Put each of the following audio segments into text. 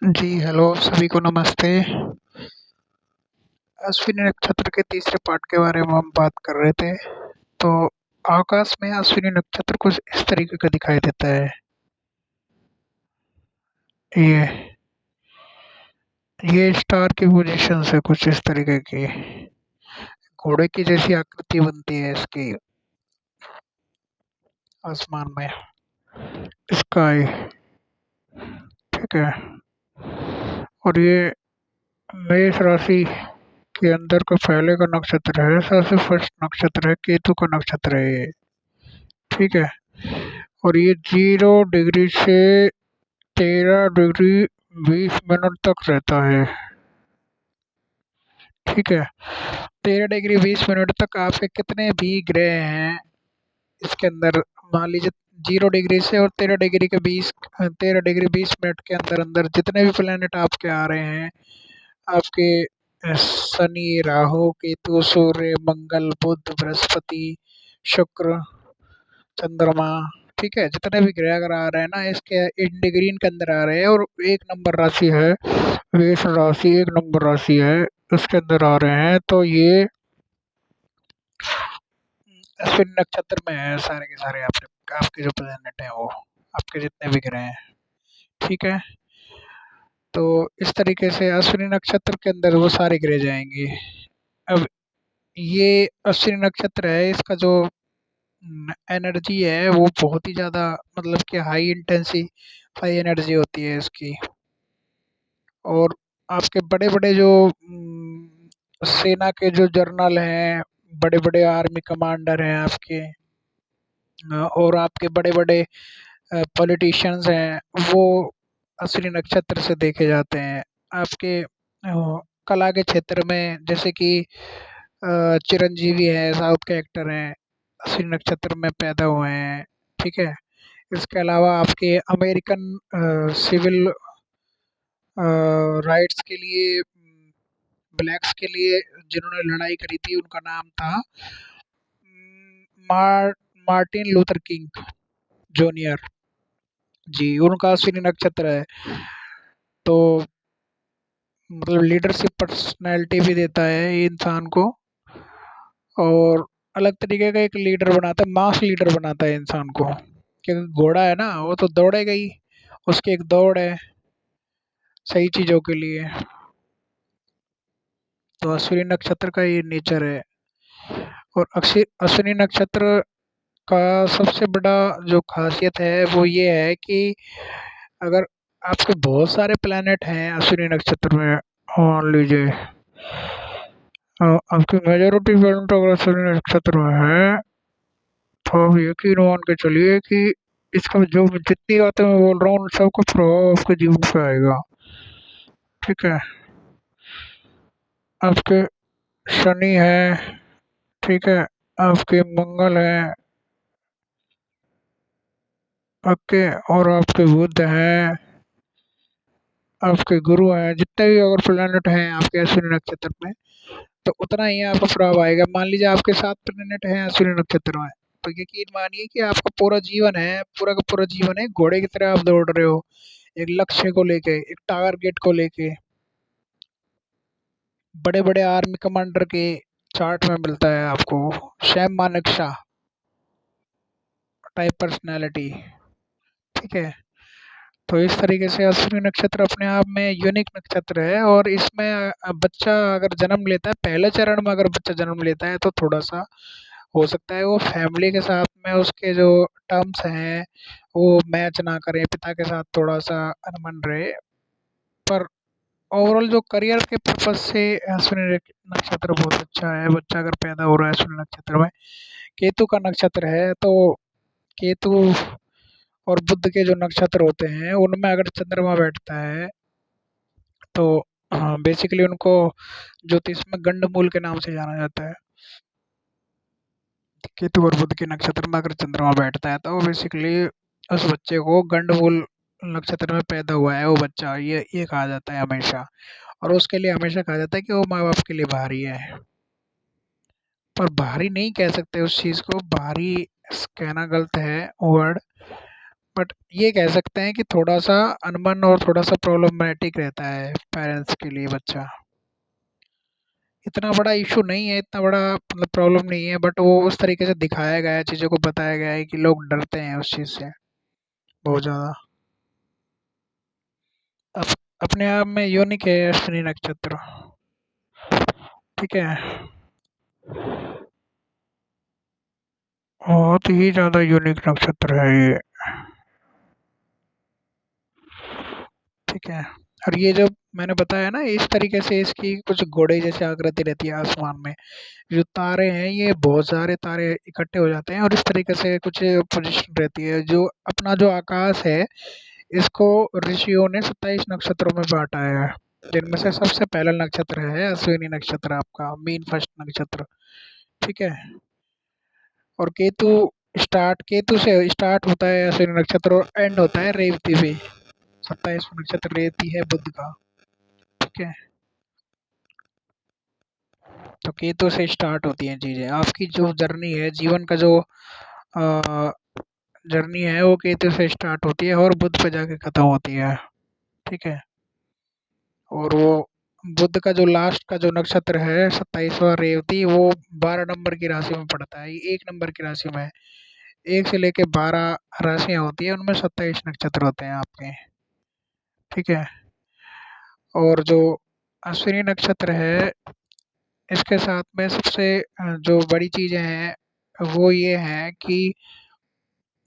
जी, hello सभी को नमस्ते। अश्विनी नक्षत्र के तीसरे पार्ट के बारे में हम बात कर रहे थे। तो आकाश में अश्विनी नक्षत्र कुछ इस तरीके का दिखाई देता है। ये ये स्टार की पोजीशन है कुछ इस तरीके की। घोड़े की जैसी आकृति बनती है इसकी आसमान में। स्काई, ठीक है। और ये मेष राशि के अंदर का पहले का नक्षत्र है, सबसे फर्स्ट नक्षत्र है, केतु का नक्षत्र है ये, ठीक है। और ये 0 डिग्री से 13 डिग्री 20 मिनट तक रहता है, ठीक है। 13 डिग्री 20 मिनट तक आपके कितने भी ग्रह हैं इसके अंदर, मान लीजिए 0 डिग्री से और 13 डिग्री 20 मिनट के अंदर अंदर जितने भी प्लेनेट आपके आ रहे हैं आपके, शनि, राहु, केतु, सूर्य, मंगल, बुध, बृहस्पति, शुक्र, चंद्रमा, ठीक है। जितने भी ग्रह अगर आ रहे हैं ना इसके इन डिग्रीन के अंदर आ रहे हैं, और एक नंबर राशि है, मेष राशि एक नंबर राशि है, उसके अंदर आ रहे हैं। तो ये अश्विन नक्षत्र में है सारे के सारे। आपके आपके जो प्लेनेट हैं वो, आपके जितने भी ग्रह हैं, ठीक है। तो इस तरीके से अश्विनी नक्षत्र के अंदर वो सारे ग्रह जाएंगे। अब ये अश्विनी नक्षत्र है, इसका जो एनर्जी है वो बहुत ही ज़्यादा, मतलब कि हाई एनर्जी होती है इसकी। और आपके बड़े बड़े जो सेना के जो जर्नल हैं, बड़े बड़े आर्मी कमांडर हैं आपके, और आपके बड़े बड़े पॉलिटिशियंस हैं, वो अश्विनी नक्षत्र से देखे जाते हैं। आपके कला के क्षेत्र में जैसे कि चिरंजीवी है, साउथ के एक्टर हैं, अश्विनी नक्षत्र में पैदा हुए हैं, ठीक है। इसके अलावा आपके अमेरिकन सिविल राइट्स के लिए, ब्लैक्स के लिए जिन्होंने लड़ाई करी थी, उनका नाम था मार, मार्टिन लूथर किंग जूनियर जी। उनका अश्विनी नक्षत्र है। तो मतलब लीडरशिप पर्सनैलिटी भी देता है ये इंसान को, और अलग तरीके का एक लीडर बनाता है, मास लीडर बनाता है इंसान को। क्योंकि घोड़ा है ना, वो तो दौड़ेगा ही, उसकी एक दौड़ है सही चीजों के लिए। तो अश्विनी नक्षत्र का ये नेचर है। और अश्विनी नक्षत्र का सबसे बड़ा जो खासियत है वो ये है कि अगर आपके बहुत सारे प्लेनेट हैं अश्विनी नक्षत्र में, मान लीजिए आपकी मेजोरिटी प्लेनेट अगर अश्विनी नक्षत्र में है, तो आप यकीन मान के चलिए कि इसका जो जितनी बातें मैं बोल रहा हूँ उन सबका प्रभाव आपके जीवन पे आएगा, ठीक है। आपके शनि है, ठीक है, आपके मंगल है, ओके, और आपके बुध हैं, आपके गुरु हैं, जितने भी अगर प्लेनेट हैं आपके अश्विनी नक्षत्र में, तो उतना ही आपका प्रभाव आएगा। मान लीजिए आपके 7 प्लेनेट हैं अश्विनी नक्षत्र में, तो यकीन मानिए कि आपका पूरा जीवन है, पूरा का पूरा जीवन है घोड़े की तरह आप दौड़ रहे हो, एक लक्ष्य को लेके, एक टारगेट को लेके। बड़े बड़े आर्मी कमांडर के चार्ट में मिलता है आपको, सैम मानेकशॉ टाइप पर्सनैलिटी, ठीक है। तो इस तरीके से अश्विनी नक्षत्र अपने आप में यूनिक नक्षत्र है। और इसमें बच्चा अगर जन्म लेता है, पहले चरण में अगर बच्चा जन्म लेता है, तो थोड़ा सा हो सकता है वो फैमिली के साथ में उसके जो टर्म्स हैं वो मैच ना करें, पिता के साथ थोड़ा सा अनबन रहे। पर ओवरऑल जो करियर के पर्पज से अश्विनी नक्षत्र बहुत अच्छा है। बच्चा अगर पैदा हो रहा है अश्विनी नक्षत्र में, केतु का नक्षत्र है, तो केतु और बुध के जो नक्षत्र होते हैं उनमें अगर चंद्रमा बैठता है, तो हाँ बेसिकली उनको ज्योतिष में गंडमूल के नाम से जाना जाता है। केतु और बुध के नक्षत्र में अगर चंद्रमा बैठता है तो बेसिकली उस बच्चे को गंडमूल नक्षत्र में पैदा हुआ है वो बच्चा, ये कहा जाता है हमेशा। और उसके लिए हमेशा कहा जाता है कि वो माँ बाप के लिए भारी है। पर भारी नहीं कह सकते उस चीज को, भारी कहना गलत है वर्ड। बट ये कह सकते हैं कि थोड़ा-सा अनबन और थोड़ा-सा प्रॉब्लमैटिक रहता है पेरेंट्स के लिए बच्चा। इतना बड़ा इश्यू नहीं है, इतना बड़ा मतलब प्रॉब्लम नहीं है, बट वो उस तरीके से दिखाया गया है, चीज़ों को बताया गया है कि लोग डरते हैं उस चीज़ से बहुत ज़्यादा। अप अपने आप में यूनिक है अश्विनी नक्षत्र, ठीक है? बहुत ही ज़्यादा यूनिक नक्षत्र है ये, ठीक है? और ये जो मैंने बताया ना, इस तरीके से इसकी कुछ घोड़े जैसी आकृति रहती है आसमान में। जो तारे हैं, ये बहुत सारे तारे इकट्ठे हो जाते हैं और इस तरीके से कुछ पोजीशन रहती है। जो अपना जो आकाश है, इसको ऋषियों ने 27 नक्षत्रों में बाँटा है, जिनमें से सबसे पहला नक्षत्र है अश्विनी नक्षत्र, आपका मेन फर्स्ट नक्षत्र, ठीक है? और केतु से स्टार्ट होता है अश्विनी नक्षत्र और एंड होता है रेवती पे। 27वां नक्षत्र रेवती है बुध का, ठीक है? तो केतु से स्टार्ट होती हैं चीज़ें। आपकी जो जर्नी है, जीवन का जो अ, जर्नी है, वो केतु से स्टार्ट होती है और बुध पे जाके खत्म होती है, ठीक है? और वो बुध का जो लास्ट का जो नक्षत्र है 27वां रेवती, वो 12 नंबर की राशि में पड़ता है। ये 1 नंबर की राशि में है। 1 से लेके 12 राशियाँ होती हैं, उनमें 27 नक्षत्र होते हैं आपके, ठीक है? और जो अश्विनी नक्षत्र है, इसके साथ में सबसे जो बड़ी चीज़ें हैं, वो ये हैं कि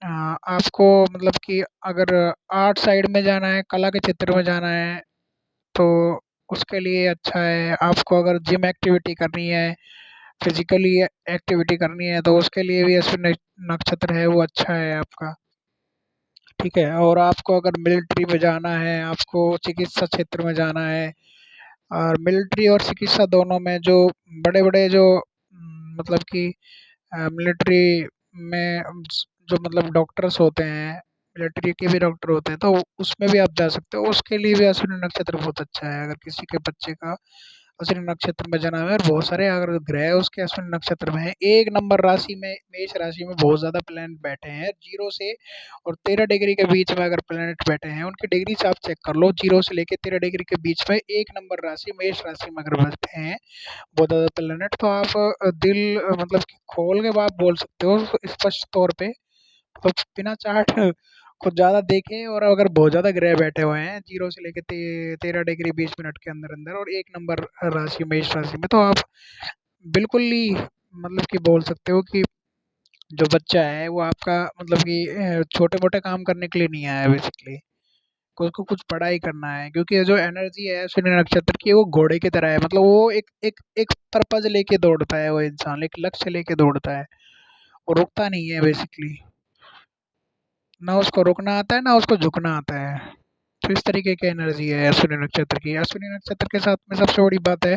अ, आपको मतलब कि अगर आर्ट साइड में जाना है, कला के क्षेत्र में जाना है, तो उसके लिए अच्छा है। आपको अगर जिम एक्टिविटी करनी है, फिज़िकली एक्टिविटी करनी है, तो उसके लिए भी अश्विन नक्षत्र है, वो अच्छा है आपका, ठीक है? और आपको अगर मिलिट्री में जाना है, आपको चिकित्सा क्षेत्र में जाना है, और मिलिट्री और चिकित्सा दोनों में जो बड़े-बड़े जो मतलब कि मिलिट्री में जो मतलब डॉक्टर्स होते हैं, मिलिट्री के भी डॉक्टर होते हैं, तो उसमें भी आप जा सकते हो। उसके लिए भी अश्विनी नक्षत्र बहुत अच्छा है। अगर किसी के बच्चे का अश्विनी नक्षत्र में जन्म है और बहुत सारे अगर ग्रह उसके अश्विनी नक्षत्र में है, 1 नंबर राशि में, मेष राशि में बहुत ज़्यादा प्लैनेट बैठे हैं। 0 से और 13 डिग्री के बीच में अगर प्लैनेट बैठे हैं, उनकी डिग्री से आप चेक कर लो, 0 से लेके 13 डिग्री के बीच में 1 नंबर राशि, मेष राशि में अगर बैठे हैं बहुत ज़्यादा प्लैनेट, तो आप दिल मतलब कि खोल के आप बोल सकते हो स्पष्ट तौर पे, तो बिना चार्ट कुछ ज़्यादा देखे, और अगर बहुत ज़्यादा ग्रह बैठे हुए हैं 0 से लेके 13 डिग्री 20 मिनट के अंदर-अंदर और 1 नंबर राशि मेष राशि में, तो आप बिल्कुल ही मतलब कि बोल सकते हो कि जो बच्चा है वो आपका मतलब कि छोटे-मोटे काम करने के लिए नहीं आया है बेसिकली। को उसको कुछ पढ़ाई करना है, क्योंकि ये जो एनर्जी है शनि नक्षत्र की, वो घोड़े की तरह है। मतलब वो एक एक एक पर्पज़ लेके दौड़ता है वो इंसान, एक लक्ष्य लेके दौड़ता है। वो रुकता नहीं है बेसिकली। ना उसको रुकना आता है, ना उसको झुकना आता है। तो इस तरीके की एनर्जी है अश्विनी नक्षत्र की। अश्विनी नक्षत्र के साथ में सबसे बड़ी बात है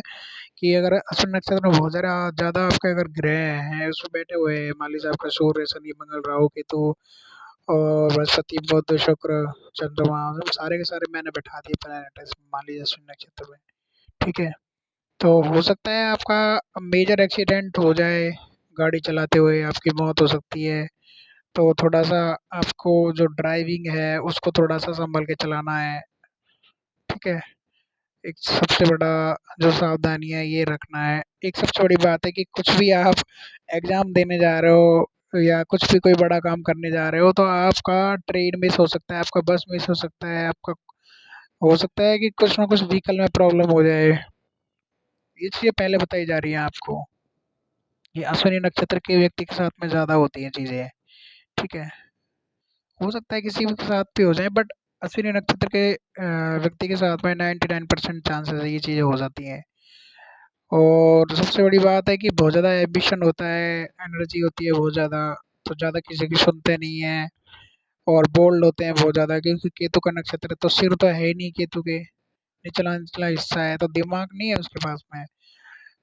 कि अगर अश्विनी नक्षत्र में बहुत ज़्यादा आपके अगर ग्रह हैं, उसमें बैठे हुए हैं, मान लीजिए आपका सूर्य, शनि, मंगल, राहु, केतु और बृहस्पति, बुध, शुक्र, चंद्रमा, मतलब सारे के सारे मैंने बैठा दिए प्लैनेट इसमें, मान लीजिए अश्विनी नक्षत्र में, ठीक है? तो हो सकता है आपका मेजर एक्सीडेंट हो जाए, गाड़ी चलाते हुए आपकी मौत हो सकती है। तो थोड़ा-सा आपको जो ड्राइविंग है, उसको थोड़ा-सा सँभल के चलाना है, ठीक है? एक सबसे बड़ा जो सावधानी है ये रखना है। एक सबसे बड़ी बात है कि कुछ भी आप एग्ज़ाम देने जा रहे हो या कुछ भी कोई बड़ा काम करने जा रहे हो, तो आपका ट्रेन मिस हो सकता है, आपका बस मिस हो सकता है, आपका हो सकता है कि कुछ ना कुछ व्हीकल में प्रॉब्लम हो जाए। ये चीज़ें पहले बताई जा रही हैं आपको। ये अश्विनी नक्षत्र के व्यक्ति के साथ में ज़्यादा होती हैं चीज़ें, ठीक है? हो सकता है किसी के साथ भी हो जाए, बट अश्विनी नक्षत्र के व्यक्ति के साथ में 99% चांसेस है ये चीज़ें हो जाती हैं। और सबसे बड़ी बात है कि बहुत ज़्यादा एम्बिशन होता है, एनर्जी होती है बहुत ज़्यादा, तो ज़्यादा किसी की सुनते नहीं हैं और बोल्ड होते हैं बहुत ज़्यादा, क्योंकि केतु का नक्षत्र है, तो सिर तो है ही नहीं केतु के, निचला-निचला हिस्सा है, तो दिमाग नहीं है उसके पास में।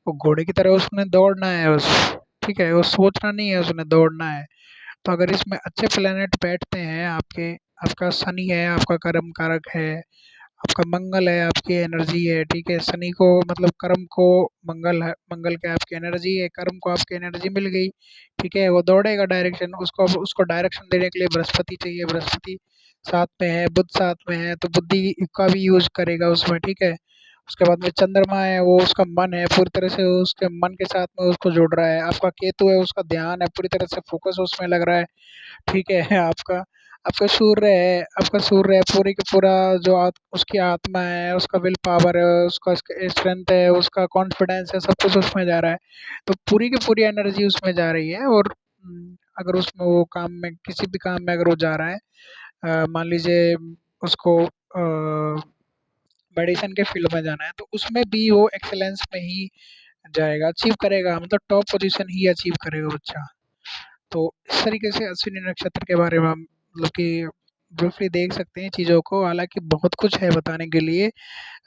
वो घोड़े की तरह उसने दौड़ना है बस, ठीक है? वो सोचना नहीं है उसने, दौड़ना है। तो अगर इसमें अच्छे प्लैनेट बैठते हैं आपके, आपका शनि है, आपका कर्म कारक है, आपका मंगल है, आपकी एनर्जी है, ठीक है। शनि को मतलब कर्म को मंगल है, मंगल क्या आपकी एनर्जी है, कर्म को आपकी एनर्जी मिल गई, ठीक है। वो दौड़ेगा डायरेक्शन, उसको डायरेक्शन देने के लिए बृहस्पति चाहिए, बृहस्पति साथ में है, बुध साथ में है, तो बुद्धि का भी यूज करेगा उसमें, ठीक है। उसके बाद में चंद्रमा है, वो उसका मन है, पूरी तरह से उसके मन के साथ में उसको जोड़ रहा है। आपका केतु है, उसका ध्यान है, पूरी तरह से फोकस उसमें लग रहा है, ठीक है। आपका आपका सूर्य है, पूरी का पूरा जो उसकी आत्मा है, उसका विल पावर है, उसका स्ट्रेंथ है, उसका कॉन्फिडेंस है, सब कुछ उसमें जा रहा है। तो पूरी की पूरी एनर्जी उसमें जा रही है। और अगर उसमें वो काम में, किसी भी काम में अगर वो जा रहा है, मान लीजिए उसको मेडिसिन के फील्ड में जाना है, तो उसमें भी वो एक्सेलेंस में ही जाएगा, अचीव करेगा, मतलब टॉप पोजीशन ही अचीव करेगा बच्चा। तो इस तरीके से अश्विनी नक्षत्र के बारे में हम मतलब कि ब्रीफली देख सकते हैं चीज़ों को। हालांकि बहुत कुछ है बताने के लिए,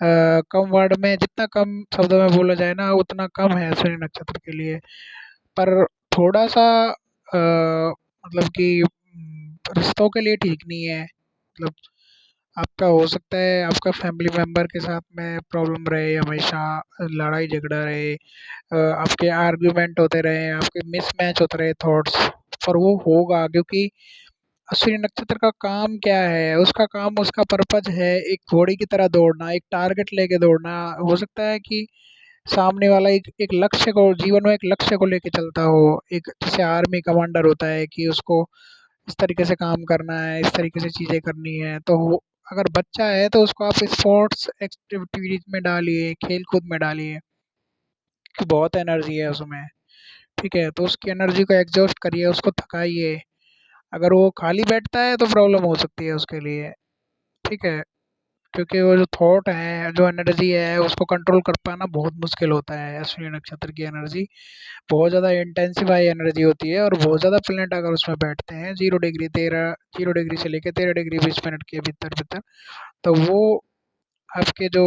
कम वर्ड में, जितना कम शब्दों में बोला जाए ना उतना कम है अश्विनी नक्षत्र के लिए। पर थोड़ा सा मतलब कि रिश्तों के लिए ठीक नहीं है। मतलब आपका हो सकता है आपका फैमिली मेंबर के साथ में प्रॉब्लम रहे, हमेशा लड़ाई झगड़ा रहे, आपके आर्ग्यूमेंट होते रहे, आपके मिसमैच होते रहे थॉट्स। पर वो होगा क्योंकि अश्विनी नक्षत्र का काम क्या है, उसका काम, उसका पर्पज है एक घोड़े की तरह दौड़ना, एक टारगेट लेके दौड़ना। हो सकता है कि सामने वाला एक एक लक्ष्य को, जीवन में एक लक्ष्य को लेके चलता हो, एक जैसे आर्मी कमांडर होता है कि उसको इस तरीके से काम करना है, इस तरीके से चीज़ें करनी है। तो वो अगर बच्चा है तो उसको आप स्पोर्ट्स एक्टिविटीज में डालिए, खेल कूद में डालिए, कि बहुत एनर्जी है उसमें, ठीक है। तो उसकी एनर्जी को एग्जॉस्ट करिए, उसको थकाइए। अगर वो खाली बैठता है तो प्रॉब्लम हो सकती है उसके लिए, ठीक है। क्योंकि वो जो थॉट है, जो एनर्जी है, उसको कंट्रोल कर पाना बहुत मुश्किल होता है। अश्विनी नक्षत्र की एनर्जी बहुत ज़्यादा इंटेंसिफाई एनर्जी होती है, और बहुत ज़्यादा प्लेनेट अगर उसमें बैठते हैं 0 डिग्री 0 डिग्री से लेकर 13 डिग्री 20 मिनट के भीतर भीतर, तो वो आपके जो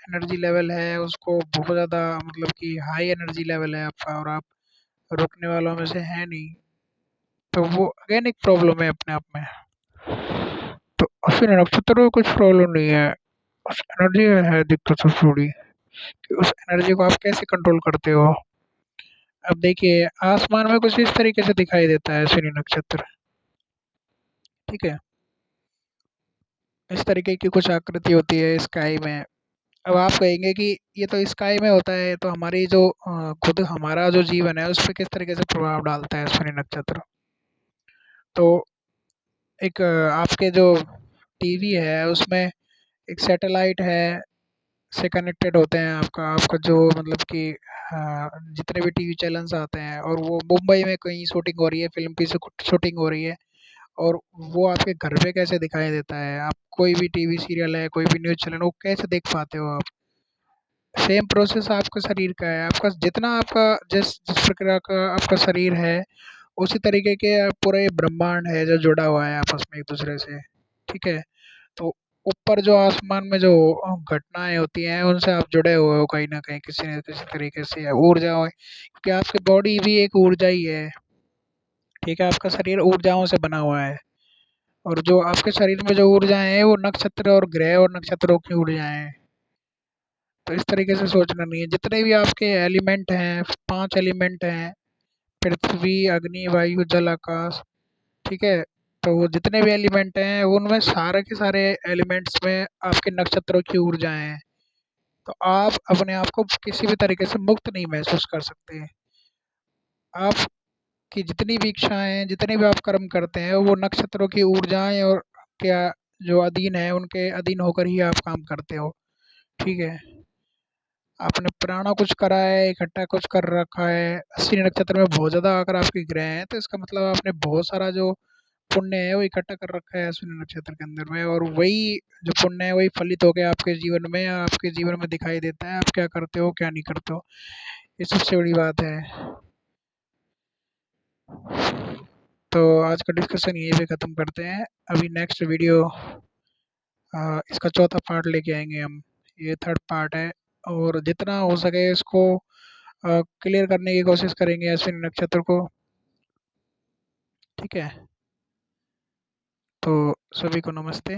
एनर्जी लेवल है उसको बहुत ज़्यादा, मतलब कि हाई एनर्जी लेवल है आपका, और आप रुकने वालों में से है नहीं। तो वो अगेन एक प्रॉब्लम है अपने आप में। तो अश्विनी नक्षत्र में कुछ प्रॉब्लम नहीं है, उस एनर्जी में है दिक्कत सबसे बड़ी, कि उस एनर्जी को आप कैसे कंट्रोल करते हो। अब देखिए आसमान में कुछ इस तरीके से दिखाई देता है अश्विनी नक्षत्र, ठीक है। इस तरीके की कुछ आकृति होती है स्काई में। अब आप कहेंगे कि ये तो स्काई में होता है, तो हमारी जो खुद हमारा जो जीवन है उस पर किस तरीके से प्रभाव डालता है अश्विनी नक्षत्र। तो एक आपके जो टीवी है उसमें एक सैटेलाइट है, से कनेक्टेड होते हैं आपका आपका जो मतलब कि जितने भी टीवी चैनल्स आते हैं, और वो मुंबई में कहीं शूटिंग हो रही है, फिल्म की शूटिंग हो रही है, और वो आपके घर पे कैसे दिखाई देता है, आप कोई भी टीवी सीरियल है, कोई भी न्यूज़ चैनल, वो कैसे देख पाते हो आप। सेम प्रोसेस आपका शरीर का है, आपका जितना आपका जिस जिस प्रकार का आपका शरीर है, उसी तरीके के पूरा ये ब्रह्मांड है जो जुड़ा हुआ है आपस में एक दूसरे से, ठीक है। तो ऊपर जो आसमान में जो घटनाएं होती हैं उनसे आप जुड़े हुए हो कहीं ना कहीं, किसी न किसी तरीके से ऊर्जा हो, क्योंकि आपकी बॉडी भी एक ऊर्जा ही है, ठीक है। आपका शरीर ऊर्जाओं से बना हुआ है, और जो आपके शरीर में जो ऊर्जाएं हैं वो नक्षत्र और ग्रह और नक्षत्रों की ऊर्जाएं हैं। तो इस तरीके से सोचना नहीं है। जितने भी आपके एलिमेंट हैं, 5 एलिमेंट हैं, पृथ्वी, अग्नि, वायु, जल, आकाश, ठीक है। तो वो जितने भी एलिमेंट हैं उनमें सारे के सारे एलिमेंट्स में आपके नक्षत्रों की ऊर्जाएं हैं। तो आप अपने आप को किसी भी तरीके से मुक्त नहीं महसूस कर सकते हैं। आपकी जितनी भी इच्छाएं हैं, जितने भी आप कर्म करते हैं, वो नक्षत्रों की ऊर्जाएं और क्या जो अधीन है उनके अधीन होकर ही आप काम करते हो, ठीक है। आपने पुराना कुछ करा है, इकट्ठा कुछ कर रखा है। अश्विनी नक्षत्र में बहुत ज़्यादा अगर आपके ग्रह हैं तो इसका मतलब आपने बहुत सारा जो पुण्य है वो इकट्ठा कर रखा है अश्विनी नक्षत्र के अंदर में, और वही जो पुण्य है वही फलित होकर आपके जीवन में, या आपके जीवन में दिखाई देता है, आप क्या करते हो क्या नहीं करते हो। ये सबसे बड़ी बात है। तो आज का डिस्कशन यहीं पे ख़त्म करते हैं। अभी नेक्स्ट वीडियो इसका चौथा पार्ट लेके आएंगे हम, ये थर्ड पार्ट है। और जितना हो सके इसको क्लियर करने की कोशिश करेंगे अश्विनी नक्षत्र को, ठीक है। तो सभी को नमस्ते।